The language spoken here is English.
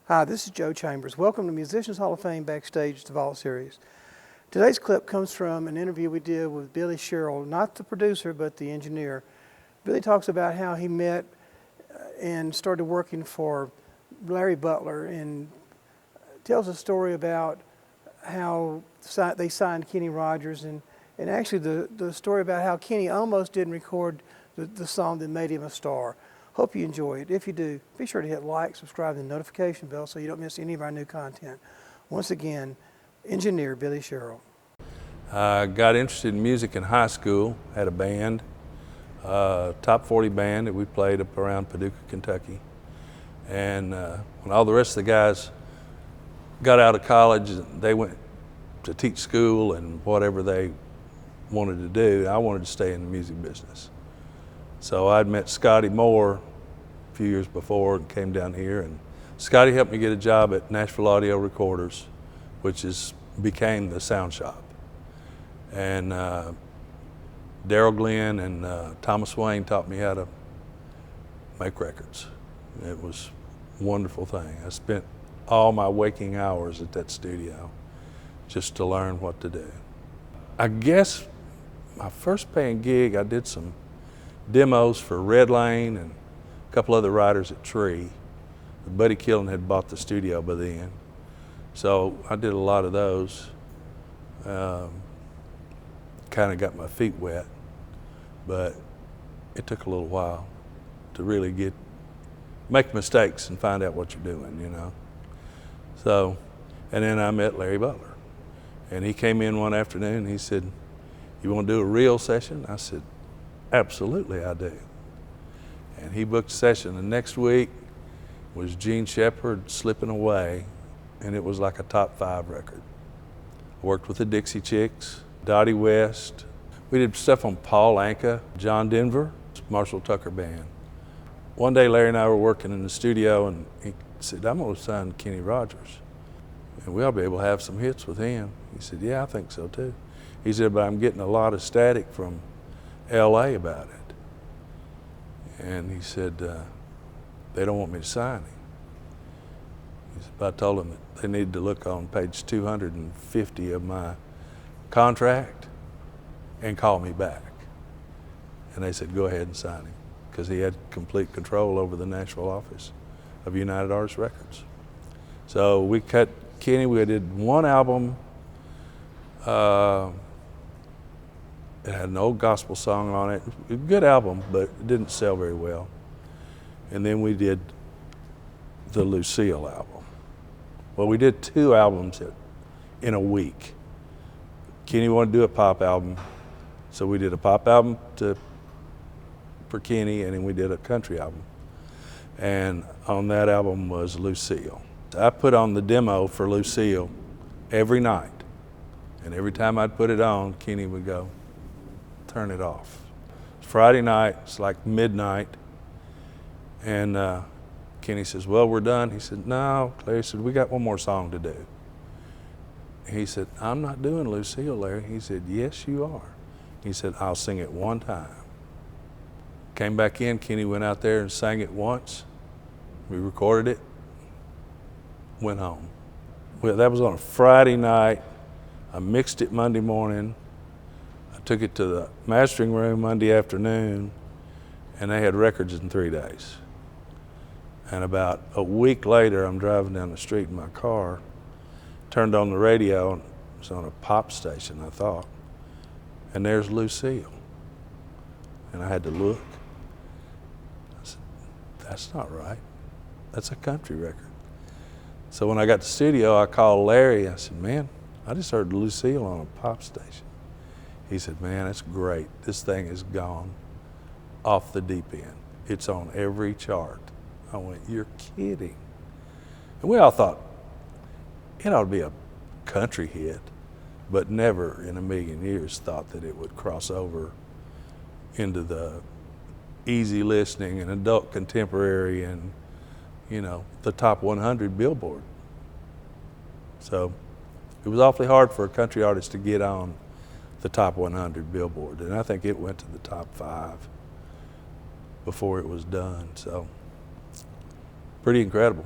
Hi, this is Joe Chambers. Welcome to Musicians Hall of Fame Backstage, the Vault Series. Today's clip comes from an interview we did with Billy Sherrill, not the producer, but the engineer. Billy talks about how he met and started working for Larry Butler, and tells a story about how they signed Kenny Rogers, and actually the story about how Kenny almost didn't record the song that made him a star. Hope you enjoy it. If you do, be sure to hit like, subscribe, and the notification bell so you don't miss any of our new content. Once again, engineer Billy Sherrill. I got interested in music in high school, had a band, top 40 band that we played up around Paducah, Kentucky. And when all the rest of the guys got out of college, they went to teach school and whatever they wanted to do, I wanted to stay in the music business. So I'd met Scotty Moore a few years before and came down here, and Scotty helped me get a job at Nashville Audio Recorders, which became the Sound Shop. And Daryl Glenn and Thomas Wayne taught me how to make records. It was a wonderful thing. I spent all my waking hours at that studio just to learn what to do. I guess my first paying gig, I did some demos for Red Lane and a couple other writers at Tree. Buddy Killen had bought the studio by then. So I did a lot of those. Kind of got my feet wet, but it took a little while to really make mistakes and find out what you're doing, you know. So, and then I met Larry Butler, and he came in one afternoon and he said, "You want to do a reel session?" I said, "Absolutely, I do." And he booked a session. The next week was Gene Shepard, Slipping Away, and it was like a top 5 record. I worked with the Dixie Chicks, Dottie West. We did stuff on Paul Anka, John Denver, Marshall Tucker Band. One day Larry and I were working in the studio, and he said, "I'm going to sign Kenny Rogers, and we ought to be able to have some hits with him." He said, "Yeah, I think so too." He said, "But I'm getting a lot of static from LA about it." And he said, "They don't want me to sign him." He said, but I told him that they needed to look on page 250 of my contract and call me back. And they said, "Go ahead and sign him," because he had complete control over the Nashville office of United Artists Records. So we cut Kenny. We did one album. It had an old gospel song on it. It was a good album, but it didn't sell very well. And then we did the Lucille album. Well, we did 2 albums in a week. Kenny wanted to do a pop album, so we did a pop album for Kenny, and then we did a country album. And on that album was Lucille. I put on the demo for Lucille every night, and every time I'd put it on, Kenny would go, "Turn it off." Friday night, it's like midnight, and Kenny says, "Well, we're done." He said, "No." Larry said, "We got one more song to do." He said, "I'm not doing Lucille, Larry." He said, "Yes, you are." He said, "I'll sing it one time." Came back in, Kenny went out there and sang it once. We recorded it, went home. Well, that was on a Friday night. I mixed it Monday morning. I took it to the mastering room Monday afternoon, and they had records in 3 days. And about a week later, I'm driving down the street in my car, turned on the radio, and it was on a pop station, I thought, and there's Lucille. And I had to look. I said, "That's not right. That's a country record." So when I got to the studio, I called Larry. I said, "Man, I just heard Lucille on a pop station." He said, "Man, that's great. This thing has gone off the deep end. It's on every chart." I went, "You're kidding." And we all thought it ought to be a country hit, but never in a million years thought that it would cross over into the easy listening and adult contemporary and, you know, the top 100 Billboard. So it was awfully hard for a country artist to get on the top 100 Billboard, and I think it went to the top 5 before it was done. So pretty incredible.